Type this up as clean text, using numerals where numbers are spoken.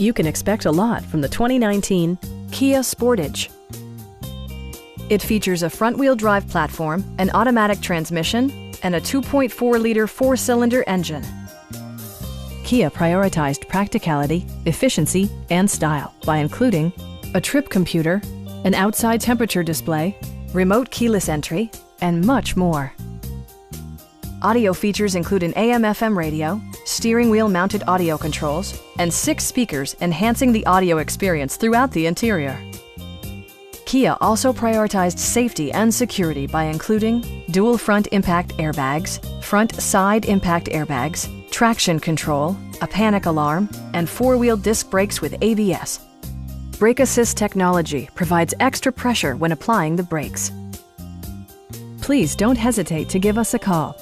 You can expect a lot from the 2019 Kia Sportage. It features a front-wheel drive platform, an automatic transmission, and a 2.4-liter four-cylinder engine. Kia prioritized practicality, efficiency, and style by including a trip computer, an outside temperature display, remote keyless entry, and much more. Audio features include an AM/FM radio, steering wheel mounted audio controls, and 6 speakers enhancing the audio experience throughout the interior. Kia also prioritized safety and security by including dual front impact airbags, front side impact airbags, traction control, a panic alarm, and 4-wheel disc brakes with ABS. Brake Assist technology provides extra pressure when applying the brakes. Please don't hesitate to give us a call.